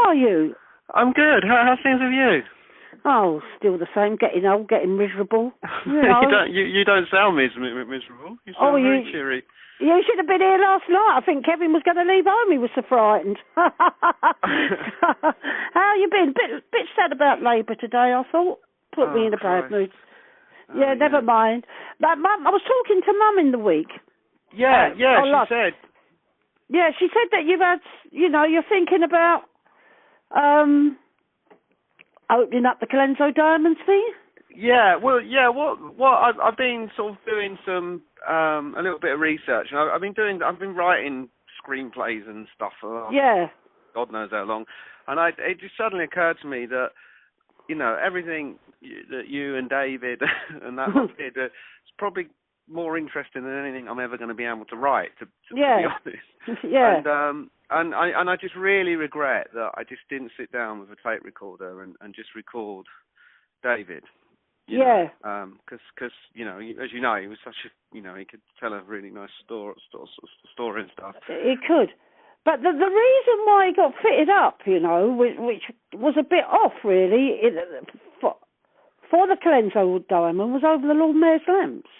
how are you? I'm good. How's things with you? Oh, still the same. Getting old, getting miserable. You know. you don't sound miserable. You sound very cheery. You should have been here last night. I think Kevin was going to leave home. He was so frightened. How you been? Bit sad about Labour today, I thought. Put me in a bad mood. Yeah, never mind. But Mum, I was talking to Mum in the week. Yeah, she said. Yeah, she said that you've had, you're thinking about opening up the Colenso Diamonds thing. Yeah, well, I've been sort of doing some a little bit of research, and I've been writing screenplays and stuff for God knows how long, and it just suddenly occurred to me that everything that you and David and that lot did, it's probably more interesting than anything I'm ever going to be able to write. To be honest, And I just really regret that I just didn't sit down with a tape recorder and just record David. Because as you know, he was such a he could tell a really nice story and stuff. He could, but the reason why he got fitted up, which was a bit off really, for the Colenso Diamond, was over the Lord Mayor's lamps.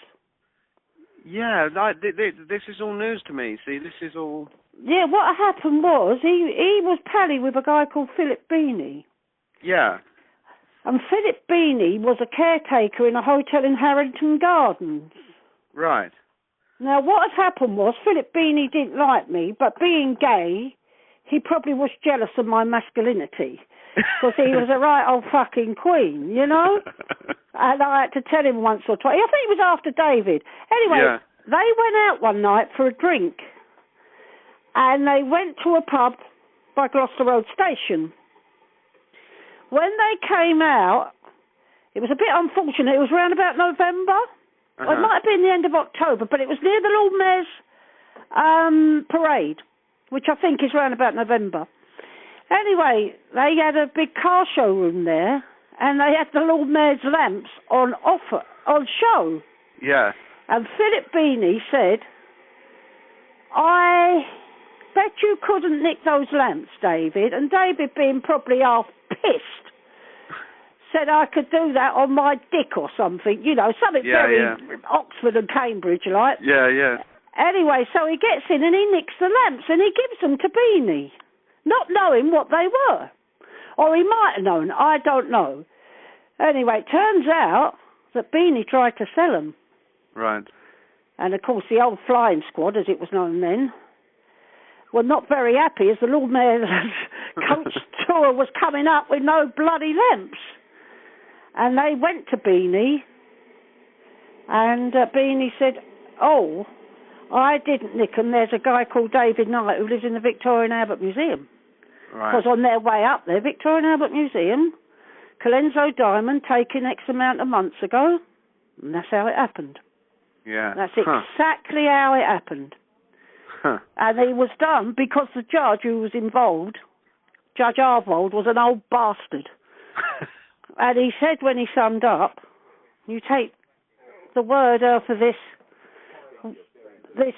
Yeah, this is all news to me. See, this is all. Yeah, what happened was he was pally with a guy called Philip Beanie. Yeah. And Philip Beanie was a caretaker in a hotel in Harrington Gardens. Right. Now, what had happened was Philip Beanie didn't like me, but being gay, he probably was jealous of my masculinity. Because he was a right old fucking queen, And I had to tell him once or twice. I think it was after David. Anyway, they went out one night for a drink. And they went to a pub by Gloucester Road Station. When they came out, it was a bit unfortunate. It was around about November. Well, it might have been the end of October, but it was near the Lord Mayor's parade, which I think is around about November. Anyway, they had a big car showroom there, and they had the Lord Mayor's lamps on show. Yeah. And Philip Beanie said, I bet you couldn't nick those lamps, David. And David, being probably half pissed, said I could do that on my dick or something, something very Oxford and Cambridge like. Yeah, yeah. Anyway, so he gets in and he nicks the lamps and he gives them to Beanie, not knowing what they were. Or he might have known, I don't know. Anyway, it turns out that Beanie tried to sell them. Right. And of course the old flying squad, as it was known then, were not very happy as the Lord Mayor's coach tour was coming up with no bloody lamps. And they went to Beanie, and Beanie said, oh, I didn't nick them. There's a guy called David Knight who lives in the Victoria and Albert Museum. Right. Because on their way up there, Victoria and Albert Museum, Colenso Diamond taken X amount of months ago, and that's how it happened. Yeah. That's exactly how it happened. Huh. And it was done because the judge who was involved, Judge Arvold, was an old bastard. And he said when he summed up, you take the word out of this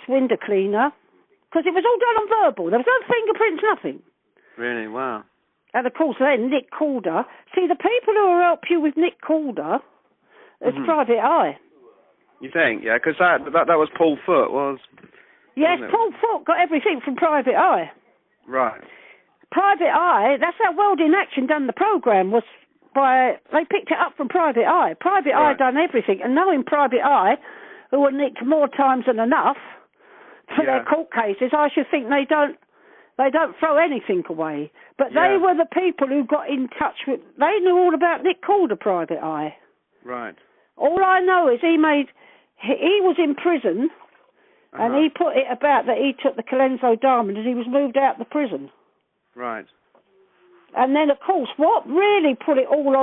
window cleaner, because it was all done on verbal. There was no fingerprints, nothing. Really? Wow. And of course then Nick Calder. See, the people who help you with Nick Calder, it's Private Eye. You think? Yeah, because that was Paul Foot, was... Yes, Paul Foot got everything from Private Eye. Right. Private Eye, that's how World in Action done the programme, they picked it up from Private Eye. Private Eye done everything, and knowing Private Eye, who were nicked more times than enough for their court cases, I should think they don't throw anything away. But they were the people who got in touch with, they knew all about Nick Calder, Private Eye. Right. All I know is he was in prison, and he put it about that he took the Colenso Diamond and he was moved out of the prison. Right. And then, of course, what really put it all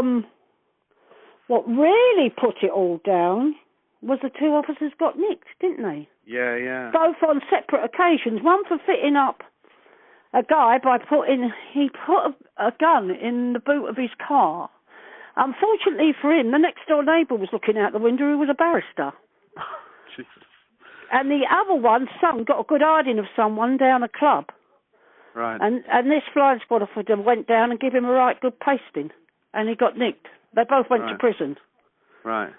down was the two officers got nicked, didn't they? Yeah, yeah. Both on separate occasions. One for fitting up a guy he put a gun in the boot of his car. Unfortunately for him, the next door neighbour was looking out the window who was a barrister. Jesus. And the other one, got a good hiding of someone down a club. Right. And this flying squad officer went down and gave him a right good pasting, and he got nicked. They both went to prison. Right.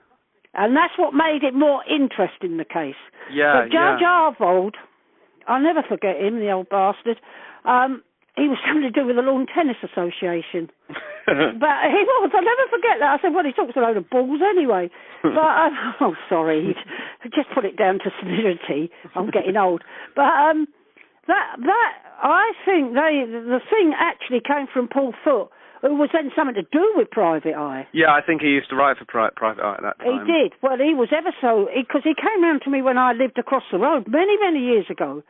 And that's what made it more interesting, the case. Yeah, but Judge Arvold, I'll never forget him, the old bastard. He was something to do with the Lawn Tennis Association. But he was, I'll never forget that. I said, well, he talks a load of balls anyway. But, sorry, just put it down to senility. I'm getting old. But that I think the thing actually came from Paul Foot, who was then something to do with Private Eye. Yeah, I think he used to write for Private Eye at that time. He did. Well, he was ever so... Because he came round to me when I lived across the road many, many years ago.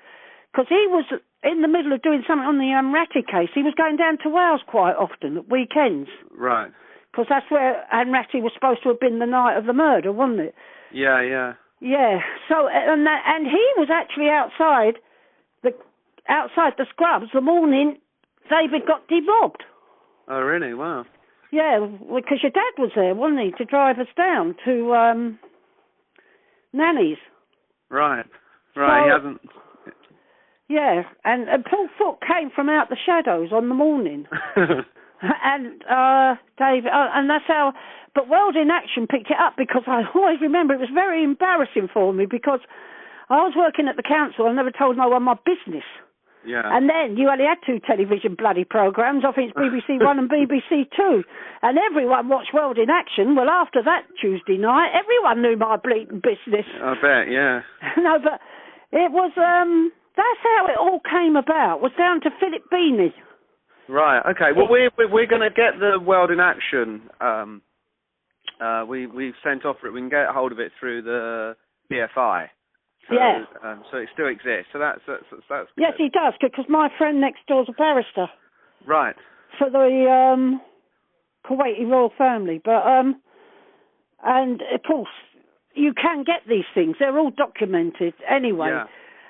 Because he was in the middle of doing something on the Ratty case. He was going down to Wales quite often at weekends. Right. Because that's where Ratty was supposed to have been the night of the murder, wasn't it? Yeah, yeah. Yeah. So, and he was actually outside the scrubs the morning David got demobbed. Oh, really? Wow. Yeah, because your dad was there, wasn't he, to drive us down to Nanny's. Right. Right, so, he hasn't... Yeah, and Paul Foot came from out the shadows on the morning. And David, and that's how... But World in Action picked it up, because I always remember it was very embarrassing for me, because I was working at the council, I never told no one my business. Yeah. And then you only had 2 television bloody programmes. I think it's BBC One and BBC Two. And everyone watched World in Action. Well, after that Tuesday night, everyone knew my bleating business. I bet, yeah. No, but it was... that's how it all came about. Was down to Philip Beanie. Right. Okay. Well, we're going to get the World in Action. We've sent off for it. We can get hold of it through the BFI. So, yeah. So it still exists. So that's yes, he does, because my friend next door's a barrister. Right. For the Kuwaiti royal family, but and of course you can get these things. They're all documented anyway. Yeah.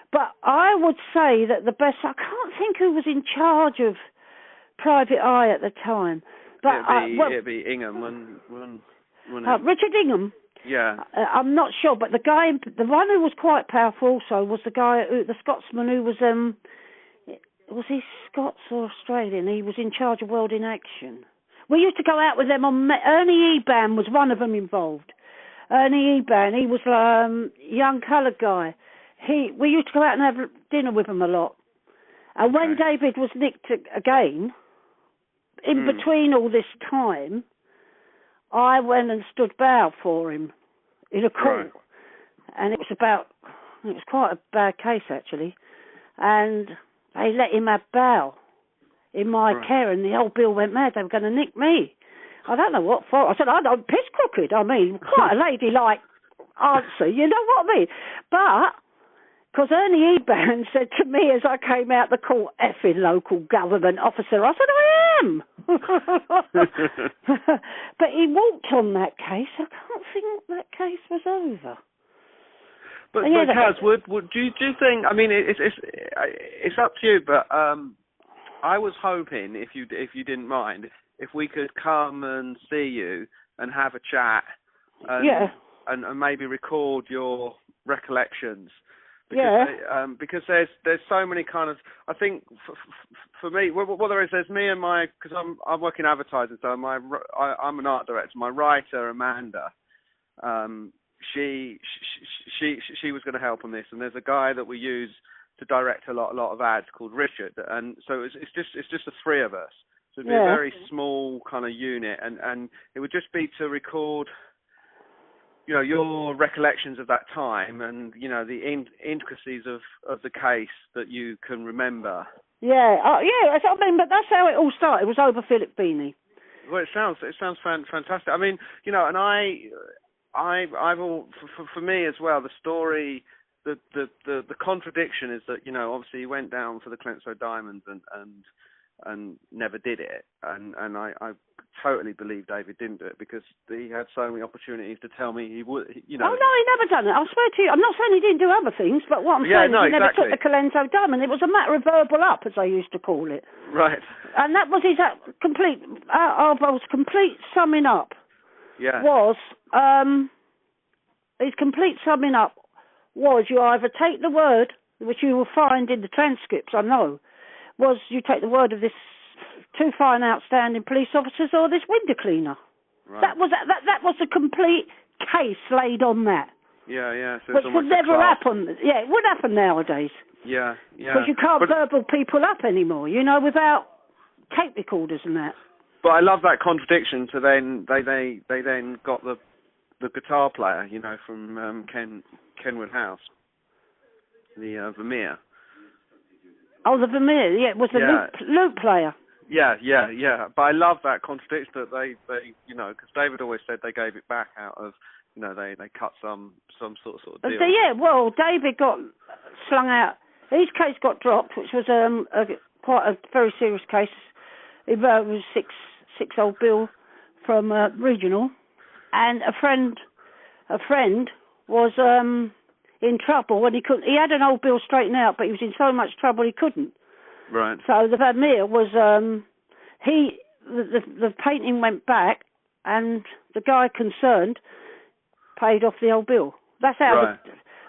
But I would say that the best... I can't think who was in charge of Private Eye at the time. But it'd be Ingham. Richard Ingham. Yeah. I'm not sure, but the one who was quite powerful also was the Scotsman who was he Scots or Australian? He was in charge of World in Action. We used to go out with them on... Ernie Eban was one of them involved. Ernie Eban, he was a young coloured guy. We used to go out and have dinner with him a lot. And when David was nicked again, in between all this time, I went and stood bail for him in a court. Right. And it was quite a bad case, actually. And they let him have bail in my care, and the old Bill went mad. They were going to nick me. I don't know what for. I said, I don't piss crooked. I mean, quite a ladylike answer, you know what I mean? But... Because Ernie Eban said to me as I came out the court, effing local government officer, I said, I am. But he walked on that case. I can't think that case was over. But Kaz, do you think? I mean, it's up to you. But I was hoping, if you didn't mind, if we could come and see you and have a chat, and maybe record your recollections. Because there's so many kind of, I think for me, what there is, there's me and because I'm working advertising, so I'm an art director. My writer Amanda, she was going to help on this, and there's a guy that we use to direct a lot of ads called Richard, and so it's just the 3 of us. So it'd be a very small kind of unit, and it would just be to record, your recollections of that time, and the intricacies of the case that you can remember. Yeah, I mean, but that's how it all started. It was over Philip Beanie. Well, it sounds fantastic. I mean, and I've all, for me as well, the story, the contradiction is that obviously he went down for the Clenso Diamonds and never did it, and I totally believe David didn't do it, because he had so many opportunities to tell me he would. Oh no, he never done it. I swear to you, I'm not saying he didn't do other things, but what I'm saying is he never took the Clenso Diamond. It was a matter of verbal up, as they used to call it. Right. And that was his complete summing up. Yeah. Was his complete summing up was, you either take the word, which you will find in the transcripts, I know, was you take the word of this 2 fine outstanding police officers or this window cleaner. Right. That was a complete case laid on that. Yeah. So which would never happen. Yeah, it would happen nowadays. Yeah. Because you can't verbal people up anymore, without tape recorders and that. But I love that contradiction. So then they then got the guitar player, from Kenwood House, the Vermeer. Oh, the Vermeer, yeah, it was the lute player. Yeah. But I love that contradiction that they because David always said they gave it back out of, they cut some sort of deal. Yeah, well, David got slung out. His case got dropped, which was quite a very serious case. It was six-old Bill from Regional, and a friend was in trouble when he couldn't. He had an old bill straightened out, but he was in so much trouble he couldn't. Right. So the Vermeer was the painting went back, and the guy concerned paid off the old bill. That's how. Right.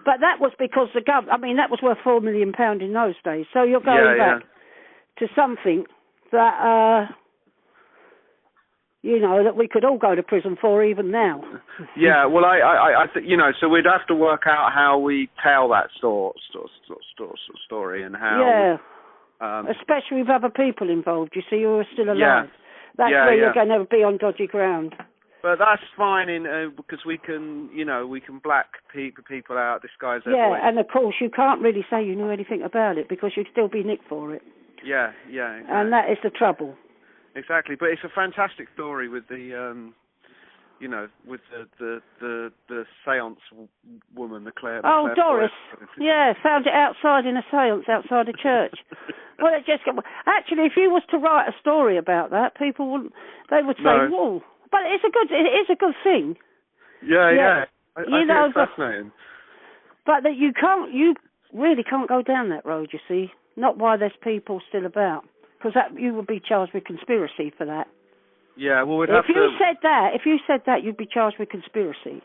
But that was because the government. I mean, that was worth £4 million in those days. So you're going back to something that that we could all go to prison for even now. Yeah, well, I think so we'd have to work out how we tell that story and how. Especially with other people involved. You see, who are still alive. Yeah. That's where you're going to be on dodgy ground. But that's fine because we can black people out, disguise their voice. Yeah, and of course you can't really say you knew anything about it because you'd still be nicked for it. Yeah, exactly. And that is the trouble. Exactly, but it's a fantastic story with the, with the seance woman, the Claire. Oh, Doris. Yeah, found it outside in a seance outside a church. Well, actually, if you was to write a story about that, people wouldn't. They would say, "Whoa." But it is a good thing. Yeah. I think it's fascinating. But that you really can't go down that road. You see, not while there's people still about, because you would be charged with conspiracy for that. Yeah, well, if you said that, you'd be charged with conspiracy,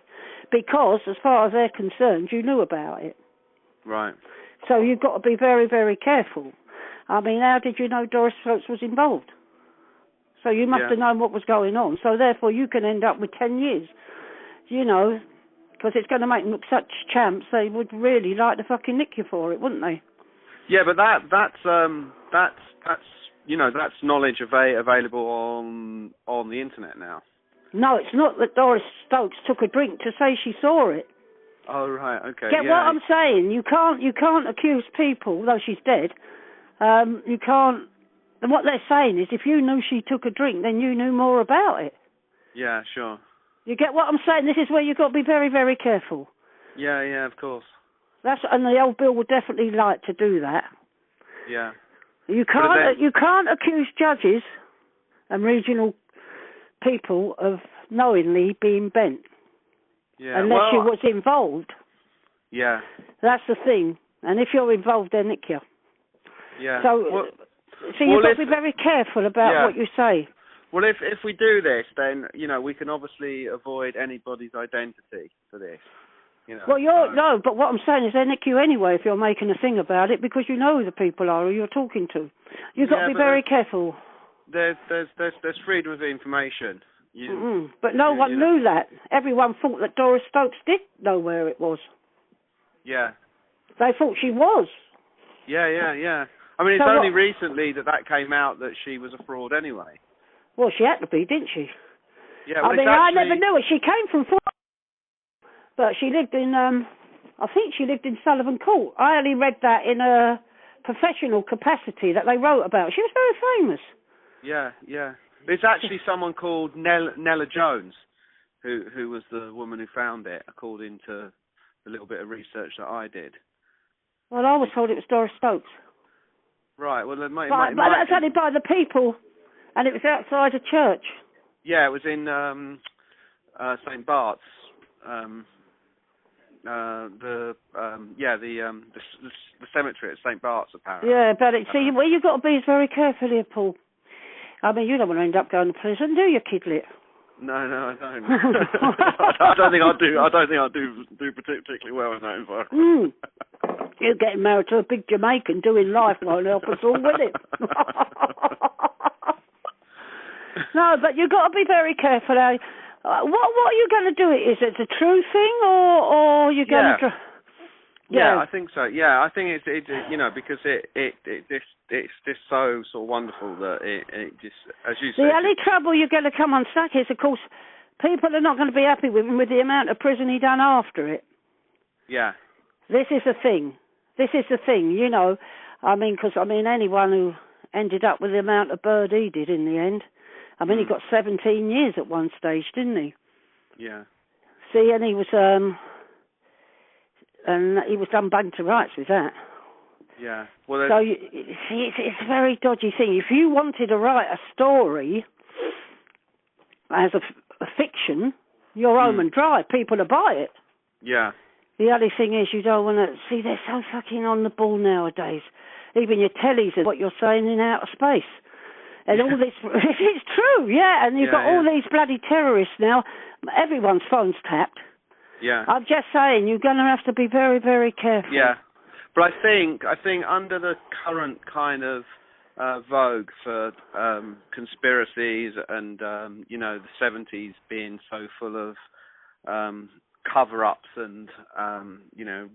because as far as they're concerned, you knew about it. Right. So you've got to be very, very careful. I mean, how did you know Doris Stokes was involved? So you must have known what was going on. So therefore, you can end up with 10 years, because it's going to make them look such champs. They would really like to fucking nick you for it, wouldn't they? Yeah, but that's knowledge available on the internet now. No, it's not that Doris Stokes took a drink to say she saw it. Oh right, okay. Get what I'm saying? You can't accuse people, though she's dead. You can't. And what they're saying is, if you knew she took a drink, then you knew more about it. Yeah, sure. You get what I'm saying? This is where you've got to be very, very careful. Yeah, of course. And the old Bill would definitely like to do that. Yeah. You can't accuse judges and regional people of knowingly being bent. Yeah. Unless you was involved. Yeah. That's the thing. And if you're involved, they'll nick you. Yeah. So you've got to be very careful about what you say. Well, if we do this, then we can obviously avoid anybody's identity for this. Well, but what I'm saying is they nick you anyway if you're making a thing about it, because you know who the people are who you're talking to. You've got to be very careful. There's freedom of information. But no one knew that. Everyone thought that Doris Stokes did know where it was. Yeah. They thought she was. Yeah. I mean, it's only recently that came out that she was a fraud anyway. Well, she had to be, didn't she? Yeah. Well, I never knew it. She came from but she lived in, I think she lived in Sullivan Court. I only read that in a professional capacity that they wrote about. She was very famous. Yeah. There's actually someone called Nella Jones, who was the woman who found it, according to the little bit of research that I did. Well, I was told it was Doris Stokes. Right, well, but that's only by the people, and it was outside a church. Yeah, it was in St. Bart's. The cemetery at St. Bart's, apparently. Yeah, but what you've got to be is very careful here, Paul. I mean, you don't want to end up going to prison, do you, Kidlet? No, I don't. I don't think I do. I don't think I do particularly well in that environment. You getting married to a big Jamaican doing life won't help us all, will it? No, but you've got to be very careful. What are you going to do? Is it a true thing, or are you going to... Yeah, I think so. Yeah, I think it's you know, because it's just so sort of wonderful that it just, as you say. The only trouble you're going to come unstuck is, of course, people are not going to be happy with him with the amount of prison he done after it. Yeah. This is the thing. You know. I mean, because anyone who ended up with the amount of bird he did in the end. I mean, he got 17 years at one stage, didn't he? Yeah. See, and he was done bang to rights with that. Yeah. Well, so it's a very dodgy thing. If you wanted to write a story as a fiction, you're home and dry. People will buy it. Yeah. The only thing is, you don't want to see. They're so fucking on the ball nowadays. Even your tellies are what you're saying in outer space. And all this, it's true, yeah. And you've got all these bloody terrorists now. Everyone's phone's tapped. Yeah. I'm just saying, you're going to have to be very, very careful. Yeah. But I think under the current kind of vogue for conspiracies and, you know, the 70s being so full of cover-ups and, you know,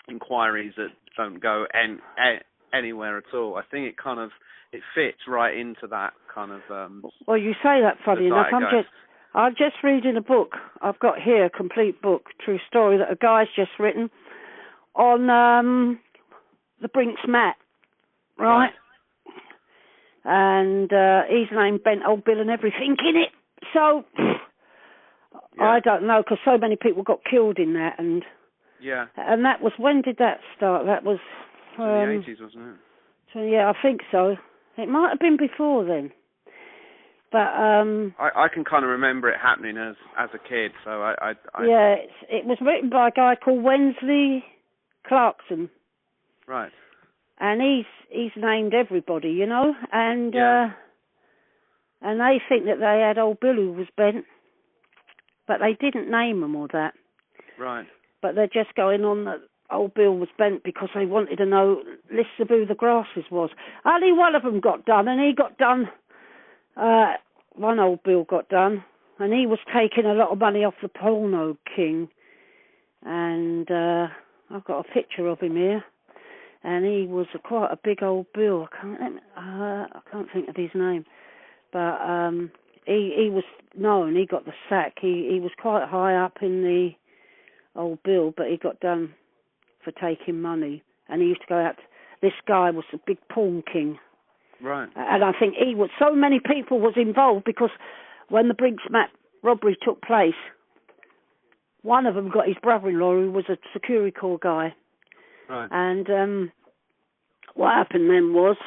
inquiries that don't go anywhere at all, I think it fits right into that kind of... well, you say that, funny enough. I'm just reading a book. I've got here a complete book, true story, that a guy's just written on the Brinks Mat, right? And he's named Bent Old Bill and everything in it. So, I don't know, because so many people got killed in that. And that was, when did that start? That was... in the 80s, wasn't it? So, yeah, I think so. It might have been before then. But I can kind of remember it happening as a kid, so I yeah, it was written by a guy called Wensley Clarkson. Right. And he's named everybody, you know, and they think that they had old Bill who was bent, but they didn't name him or that. Right. But they're just going on that old Bill was bent because they wanted to know lists of who the Grasses was. Only one of them got done, and he got done. One old Bill got done, and he was taking a lot of money off the porno king. And I've got a picture of him here, and he was quite a big old Bill. I can't think of his name, but he was known. He got the sack. He was quite high up in the old Bill, but he got done for taking money. And he used to go out. This guy was a big porn king. Right. And I think so many people was involved, because when the Brinks Mat robbery took place, one of them got his brother-in-law, who was a Security Corps guy. Right. And what happened then was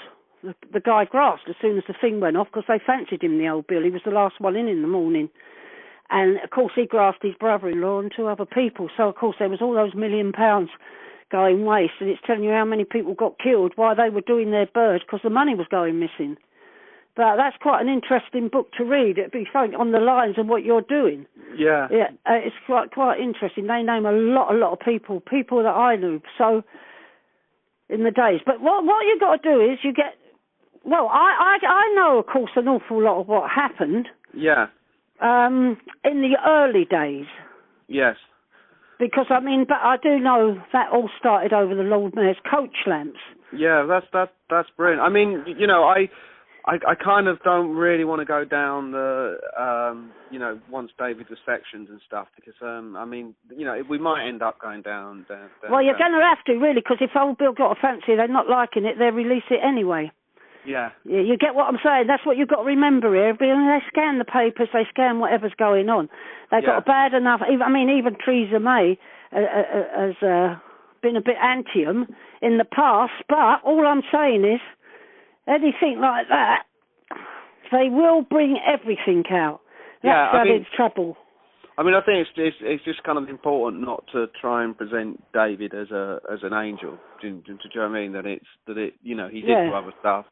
the guy grasped as soon as the thing went off, because they fancied him, the old Bill. He was the last one in the morning. And, of course, he grasped his brother-in-law and two other people. So, of course, there was all those £1 million going waste, and it's telling you how many people got killed while they were doing their bird, because the money was going missing. But that's quite an interesting book to read. It'd be something on the lines of what you're doing. Yeah. Yeah, it's quite interesting. They name a lot of people that I knew. So in the days, but what you got to do is you get. Well, I know, of course, an awful lot of what happened. Yeah. In the early days. Yes. Because, I mean, but I do know that all started over the Lord Mayor's coach lamps. Yeah, that's brilliant. I mean, you know, I kind of don't really want to go down the, you know, once David was sectioned and stuff, because, I mean, you know, we might end up going down. Well, you're going to have to, really, because if old Bill got a fancy, they're not liking it, they'll release it anyway. Yeah. You get what I'm saying? That's what you've got to remember here. They scan the papers, they scan whatever's going on. They've got a bad enough... even Theresa May has been a bit anti-them in the past, but all I'm saying is, anything like that, they will bring everything out. That's its trouble. I mean, I think it's just kind of important not to try and present David as an angel. Do you know what I mean? That it you know, he did do other stuff.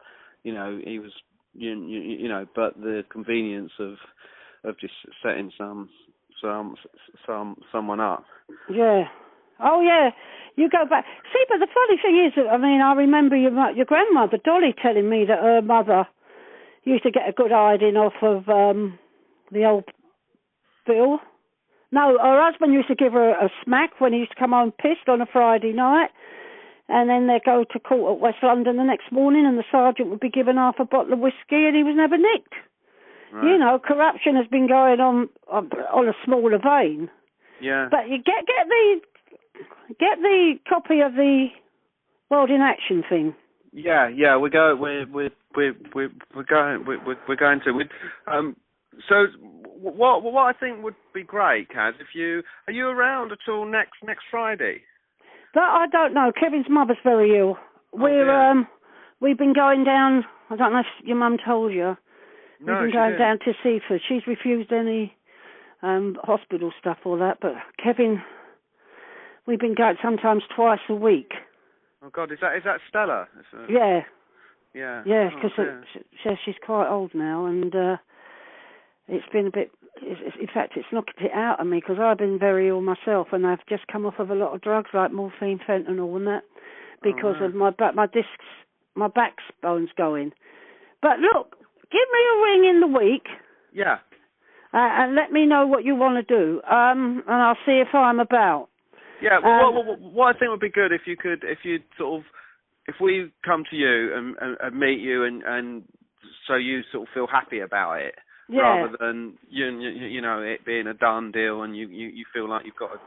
You know, he was you know, but the convenience of just setting someone up. Yeah. Oh yeah. You go back. See, but the funny thing is, I mean, I remember your grandmother, Dolly, telling me that her mother used to get a good hiding off of the old Bill. No, her husband used to give her a smack when he used to come home pissed on a Friday night. And then they'd go to court at West London the next morning and the sergeant would be given half a bottle of whiskey and he was never nicked. Right. You know, corruption has been going on a smaller vein. Yeah. But you get the copy of the World in Action thing. Yeah, we're going to. So what I think would be great, Kaz, are you around at all next Friday? That I don't know. Kevin's mother's very ill. We've been going down. I don't know if your mum told you. No, we've been going down to Seaford. She's refused any hospital stuff or that. But Kevin, we've been going sometimes twice a week. Oh God, is that Stella? Yeah. Yeah. Yeah, because she's quite old now, and it's been a bit. In fact, it's knocked it out of me because I've been very ill myself, and I've just come off of a lot of drugs like morphine, fentanyl, and that because of my discs, my backbone's going. But look, give me a ring in the week. Yeah. And let me know what you want to do, and I'll see if I'm about. Yeah. What I think would be good if we come to you and meet you and so you sort of feel happy about it. Yeah. Rather than you know it being a done deal and you feel like you've got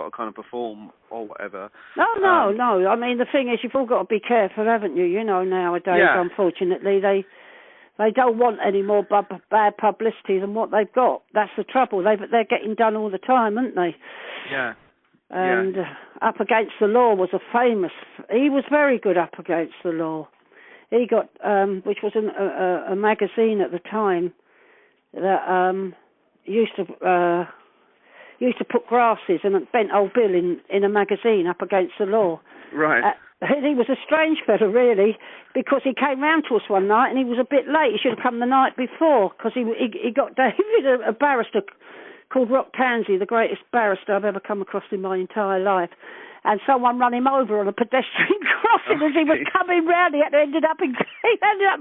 to kind of perform or whatever. No. I mean the thing is you've all got to be careful, haven't you? You know nowadays, unfortunately they don't want any more bad publicity than what they've got. That's the trouble. They're getting done all the time, aren't they? Yeah. And Up Against the Law was he was very good Up Against the Law. He got which was a magazine at the time that used to put grasses and bent old Bill in a magazine Up Against the Law. Right. He was a strange fellow, really, because he came round to us one night and he was a bit late. He should have come the night before because he got David, a barrister called Rock Tansey, the greatest barrister I've ever come across in my entire life. And someone ran him over on a pedestrian crossing as he was coming round. He ended up in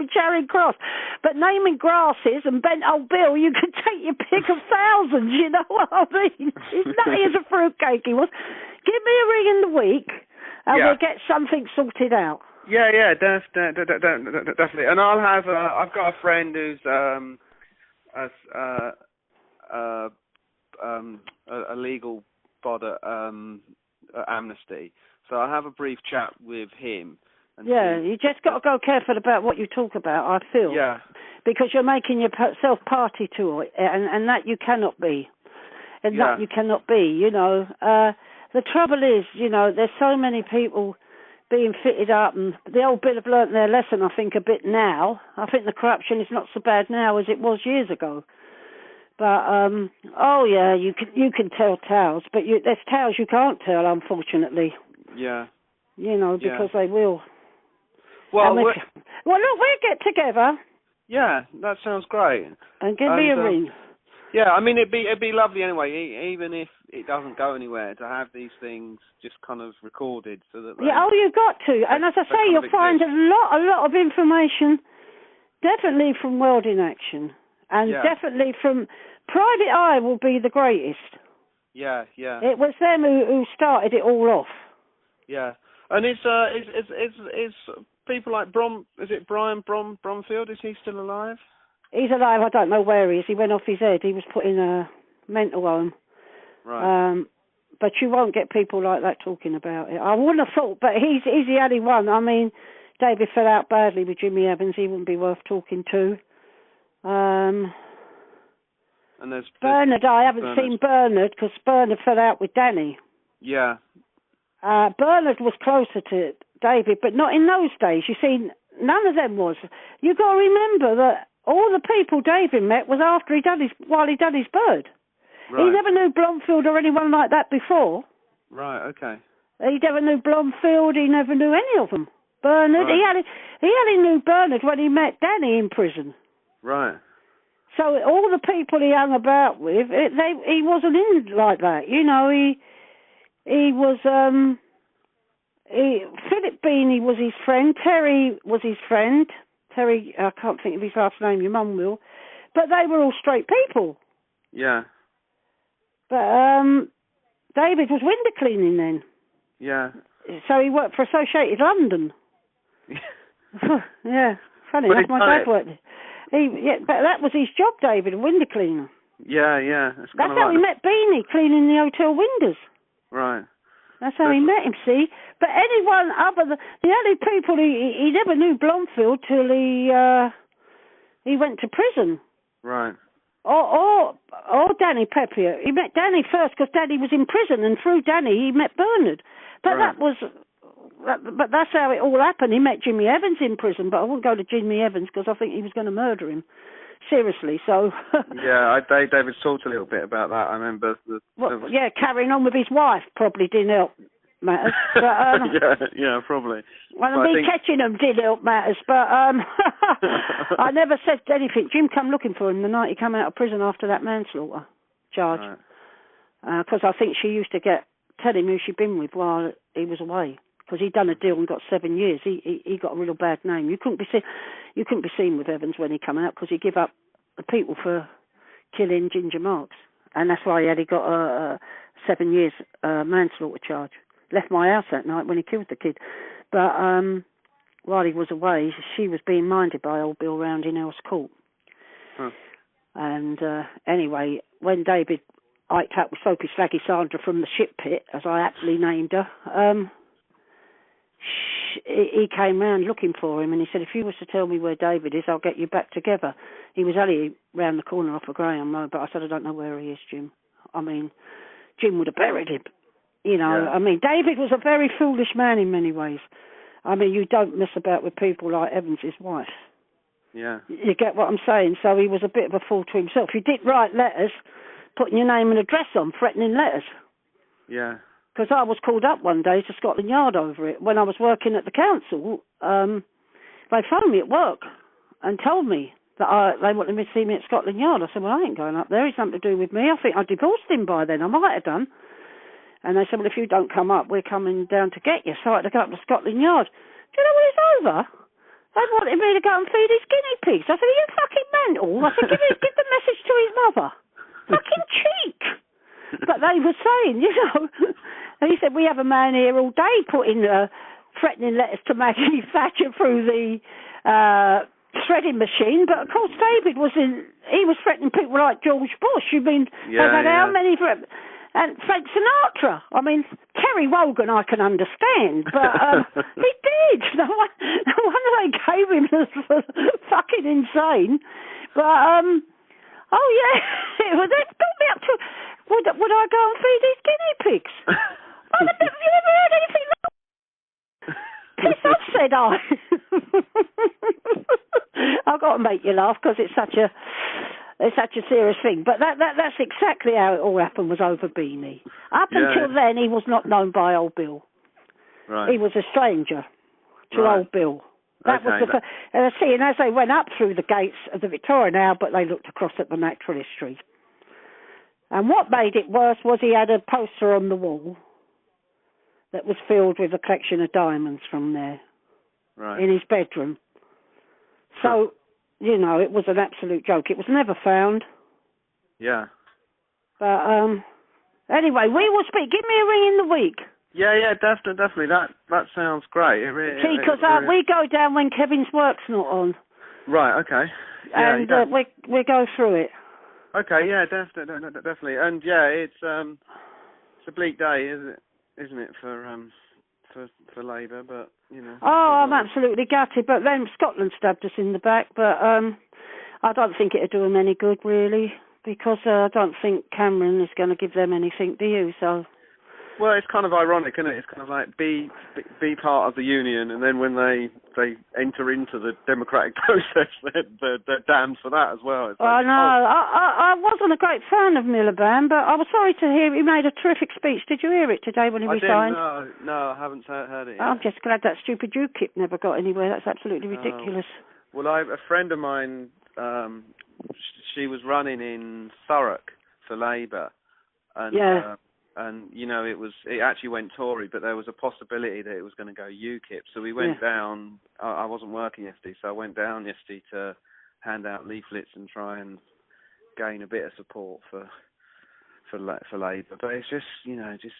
Charing Cross. But naming grasses and bent old Bill, you could take your pick of thousands, you know what I mean? He's nutty as a fruitcake, he was. Give me a ring in the week and we'll get something sorted out. Yeah, definitely. And I'll have, I've got a friend who's a legal bod at Amnesty, so I'll have a brief chat with him. You just got to go careful about what you talk about, I feel. Yeah. Because you're making yourself party to it, and that you cannot be. And that you cannot be, you know. The trouble is, you know, there's so many people being fitted up, and the old bit have learnt their lesson, I think, a bit now. I think the corruption is not so bad now as it was years ago. But, you can tell tales, but there's tales you can't tell, unfortunately. Yeah. You know, because they will. Well, look, we'll get together. Yeah, that sounds great. And give me a ring. Yeah, I mean, it'd be lovely anyway, even if it doesn't go anywhere, to have these things just kind of recorded so that. You've got to. And as I say, you'll find a lot of information, definitely from World in Action. And definitely from Private Eye will be the greatest. Yeah. It was them who started it all off. Yeah, and is people like Brian Bromfield? Is he still alive? He's alive. I don't know where he is. He went off his head. He was put in a mental home. Right. But you won't get people like that talking about it. I wouldn't have thought, but he's the only one. I mean, David fell out badly with Jimmy Evans. He wouldn't be worth talking to. And there's Bernard. I haven't seen Bernard because Bernard fell out with Danny. Yeah. Bernard was closer to David, but not in those days. You see, none of them was. You've got to remember that all the people David met was after while he done his bird. Right. He never knew Blomfield or anyone like that before. Right. Okay. He never knew Blomfield. He never knew any of them. Bernard. Right. He only knew Bernard when he met Danny in prison. Right. So all the people he hung about with, he wasn't in like that. You know, he was Philip Beanie was his friend. Terry was his friend. Terry, I can't think of his last name. Your mum will. But they were all straight people. Yeah. But David was window cleaning then. Yeah. So he worked for Associated London. Yeah, funny enough, my dad worked there. But that was his job, David, a window cleaner. Yeah, yeah. That's how he met Beanie, cleaning the hotel windows. Right. That's how he met him, see? But anyone other than... The only people he never knew Blomfield till he went to prison. Right. Or Danny Peppier. He met Danny first because Danny was in prison, and through Danny he met Bernard. But but that's how it all happened. He met Jimmy Evans in prison, but I wouldn't go to Jimmy Evans because I think he was going to murder him. Seriously, so... Yeah, David talked a little bit about that. I remember... Yeah, carrying on with his wife probably didn't help matters. But, yeah, probably. Well, me catching him did help matters, but I never said anything. Jim come looking for him the night he came out of prison after that manslaughter charge. Because I think she used to tell him who she'd been with while he was away. Because he'd done a deal and got 7 years. He got a real bad name. You couldn't be seen with Evans when he came out because he gave up the people for killing Ginger Marks, and that's why he got a 7 years manslaughter charge. Left my house that night when he killed the kid, but while he was away, she was being minded by old Bill round in Earls Court. And anyway, when David hiked up with Soapy Slaggy Sandra from the ship pit, as I aptly named her, he came round looking for him, and he said, if you was to tell me where David is, I'll get you back together. He was only round the corner off of Graham Road, but I said, I don't know where he is, Jim. I mean, Jim would have buried him. You know, I mean, David was a very foolish man in many ways. I mean, you don't mess about with people like Evans, his wife. Yeah. You get what I'm saying? So he was a bit of a fool to himself. He did write letters, putting your name and address on, threatening letters. Yeah. Because I was called up one day to Scotland Yard over it. When I was working at the council, they phoned me at work and told me that they wanted me to see me at Scotland Yard. I said, well, I ain't going up there. It's nothing to do with me. I think I divorced him by then. I might have done. And they said, well, if you don't come up, we're coming down to get you. So I had to go up to Scotland Yard. Do you know when it's over? They wanted me to go and feed his guinea pigs. I said, are you fucking mental? I said, give the message to his mother. Fucking cheek. But they were saying, you know, and he said, we have a man here all day putting threatening letters to Maggie Thatcher through the shredding machine. But of course, David he was threatening people like George Bush. You mean, they've had how many... And Frank Sinatra. I mean, Terry Wogan I can understand, but he did. No wonder they gave him as fucking insane. But, oh yeah, they got me up to, would I go and feed these guinea pigs? You never heard anything like that? Piss off, said I. I've got to make you laugh because it's such a serious thing. But that's exactly how it all happened, was over Beanie. Up until then, he was not known by old Bill. Right. He was a stranger to old Bill. That was the first. And as they went up through the gates of the Victorian Albert, they looked across at the Naturalist Street. And what made it worse was he had a poster on the wall that was filled with a collection of diamonds from there in his bedroom. So... You know, it was an absolute joke. It was never found. Yeah. But, anyway, we will speak. Give me a ring in the week. Yeah, definitely. That sounds great. See, because we go down when Kevin's work's not on. Right, okay. Yeah, and we go through it. Okay, yeah, definitely. And, yeah, it's a bleak day, isn't it, for Labour, but, you know... Oh, I'm absolutely gutted, but then Scotland stabbed us in the back, but I don't think it'll do them any good, really, because I don't think Cameron is going to give them anything, do you, so... Well, it's kind of ironic, isn't it? It's kind of like be part of the union, and then when they enter into the democratic process, they're damned for that as well. It's like, I know. I wasn't a great fan of Miliband, but I was sorry to hear he made a terrific speech. Did you hear it today when he resigned? No, I haven't heard it yet. I'm just glad that stupid UKIP never got anywhere. That's absolutely ridiculous. Well, a friend of mine, she was running in Thurrock for Labour, and and it actually went Tory, but there was a possibility that it was going to go UKIP. So we went down. I wasn't working yesterday, so I went down yesterday to hand out leaflets and try and gain a bit of support for Labour. But it's just just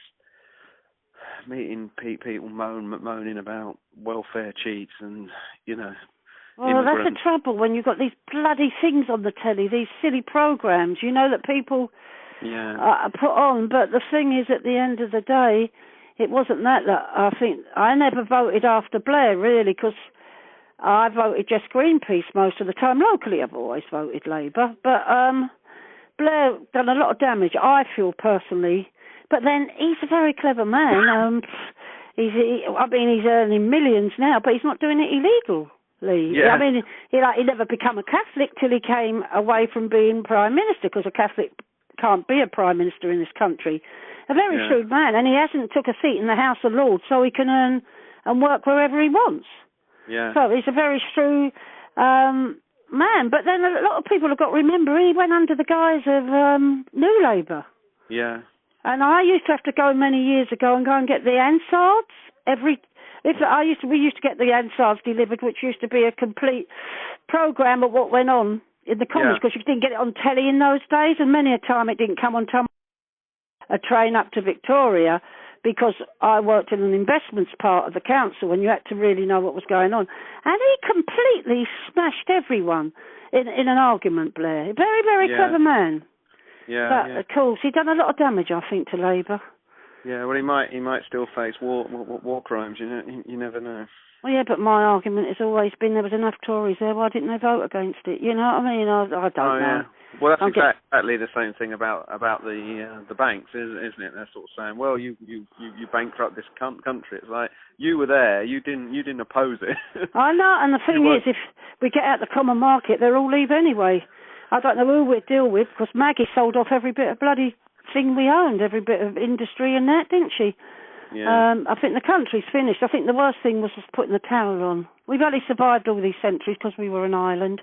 meeting people moaning about welfare cheats and Well, that's the trouble when you've got these bloody things on the telly, these silly programmes, that people put on. But the thing is, at the end of the day, it wasn't that I think I never voted after Blair, really, because I voted just Greenpeace most of the time. Locally, I've always voted Labour. But Blair done a lot of damage, I feel, personally. But then he's a very clever man. He's earning millions now, but he's not doing it illegally. Yeah. I mean, he never became a Catholic till he came away from being Prime Minister, because a Catholic can't be a Prime Minister in this country. A very shrewd man, and he hasn't took a seat in the House of Lords, so he can earn and work wherever he wants. Yeah. So he's a very shrewd man. But then a lot of people have got to remember he went under the guise of New Labour. Yeah. And I used to have to go many years ago and go and get the Hansards we used to get the Hansards delivered, which used to be a complete programme of what went on in the Commons, because you didn't get it on telly in those days, and many a time it didn't come on a train up to Victoria, because I worked in an investments part of the council and you had to really know what was going on. And he completely smashed everyone in an argument, Blair. Very, very clever man. Yeah, but of course he done a lot of damage, I think, to Labour. Yeah, well, he might still face war crimes. You never know. Well, yeah, but my argument has always been there was enough Tories there. Why didn't they vote against it? You know what I mean? I don't know. Yeah. Well, that's exactly the same thing about the banks, isn't it? They're sort of saying, well, you bankrupt this country. It's like, you were there, you didn't oppose it. I know, and the thing is, if we get out the common market, they'll all leave anyway. I don't know who we'd deal with, because Maggie sold off every bit of bloody thing we owned, every bit of industry and that, didn't she? Yeah. I think the country's finished. I think the worst thing was just putting the towel on. We've only survived all these centuries because we were an island.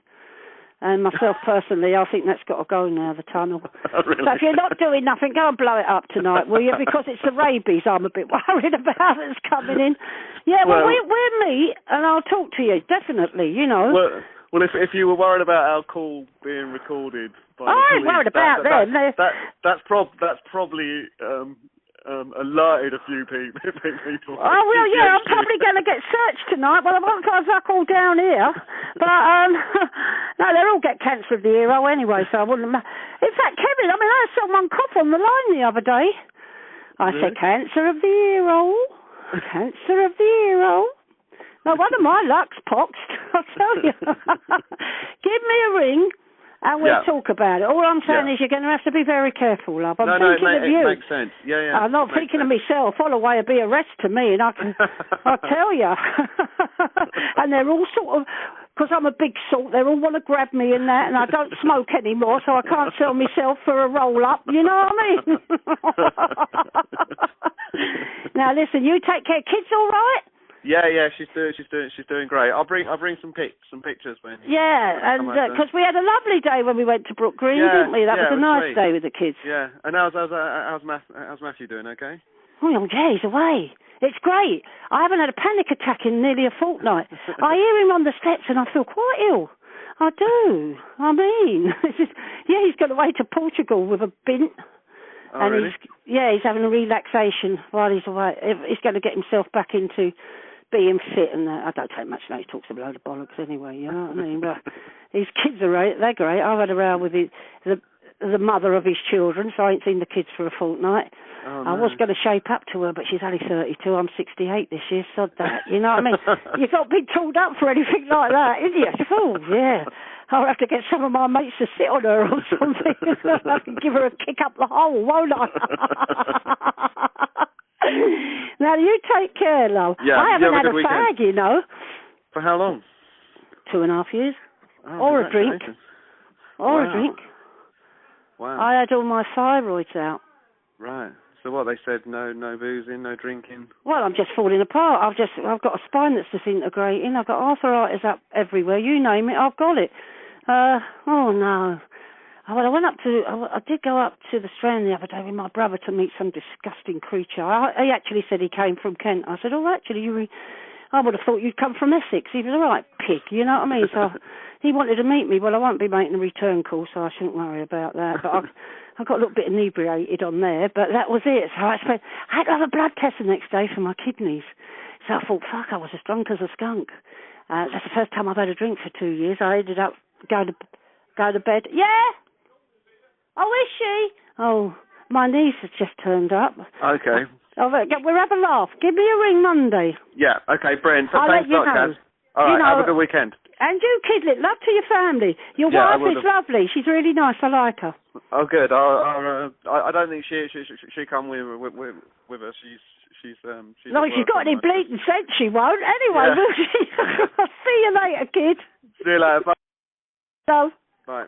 And myself personally, I think that's got to go now, the tunnel. Really? So if you're not doing nothing, go and blow it up tonight, will you? Because it's the rabies I'm a bit worried about that's coming in. Yeah, well we'll meet and I'll talk to you, definitely, Well, if you were worried about our call being recorded by the police, I ain't worried about them. That's probably alerted a few people. Oh, well, yeah, I'm probably going to get searched tonight. Well, I won't go all down here. But, no, they'll all get cancer of the ear anyway, so I wouldn't... In fact, Kevin, I had someone cough on the line the other day. I said, cancer of the ear-hole. Cancer of the ear-hole. No, one of my luck's poxed, I'll tell you. Give me a ring and we'll talk about it. All I'm saying is you're going to have to be very careful, love. I'm thinking of you. It makes sense. Yeah. I'm not thinking of myself. Otherwise, it'd be a rest to me, and I'll tell you. And they're all sort of, because I'm a big salt, they all want to grab me in that, and I don't smoke anymore, so I can't sell myself for a roll-up, you know what I mean? Now, listen, you take care. Kids all right? Yeah, she's doing great. I'll bring some pictures when. Yeah, and because we had a lovely day when we went to Brook Green, didn't we? That was a nice day with the kids. Yeah, and how's Matthew doing? Okay. Oh yeah, he's away. It's great. I haven't had a panic attack in nearly a fortnight. I hear him on the steps and I feel quite ill. I do. I mean, he's gone away to Portugal with a bint. Oh, and really? He's having a relaxation while he's away. He's going to get himself back into being fit, and I don't take much notice. He talks a load of bollocks anyway, you know what I mean? But his kids are great. They're great. I've had a row with the mother of his children, so I ain't seen the kids for a fortnight. Oh, no. I was going to shape up to her, but she's only 32. I'm 68 this year, sod that. You know what I mean? You've got to be tooled up for anything like that, isn't you? Oh, yeah. I'll have to get some of my mates to sit on her or something. I can give her a kick up the hole, won't I? Now, you take care, love. Yeah, I haven't had a fag, you know. For how long? 2.5 years. Oh, or a drink. Or a drink. Wow. I had all my thyroids out. Right. So what, they said no boozing, no drinking? Well, I'm just falling apart. I've got a spine that's disintegrating. I've got arthritis up everywhere. You name it, I've got it. Oh, no. Oh, well, I did go up to the Strand the other day with my brother to meet some disgusting creature. He actually said he came from Kent. I said, oh, actually, I would have thought you'd come from Essex. He was a right pig, you know what I mean? So he wanted to meet me. Well, I won't be making a return call, so I shouldn't worry about that. But I got a little bit inebriated on there, but that was it. So I had to have a blood test the next day for my kidneys. So I thought, fuck, I was as drunk as a skunk. That's the first time I've had a drink for 2 years. I ended up going to bed. Yeah? Oh, is she? Oh, my niece has just turned up. Okay. We'll have a laugh. Give me a ring Monday. Yeah, okay, brilliant. I'll Thanks let you a lot, know. Kaz. All right, have a good weekend. And you, Kidlet, love to your family. Your wife is lovely. She's really nice. I like her. Oh, good. I don't think she come with us. She's no, if she's got any bleeding sense, she won't. Anyway, will she? See you later, kid. See you later. Bye. Love. Bye.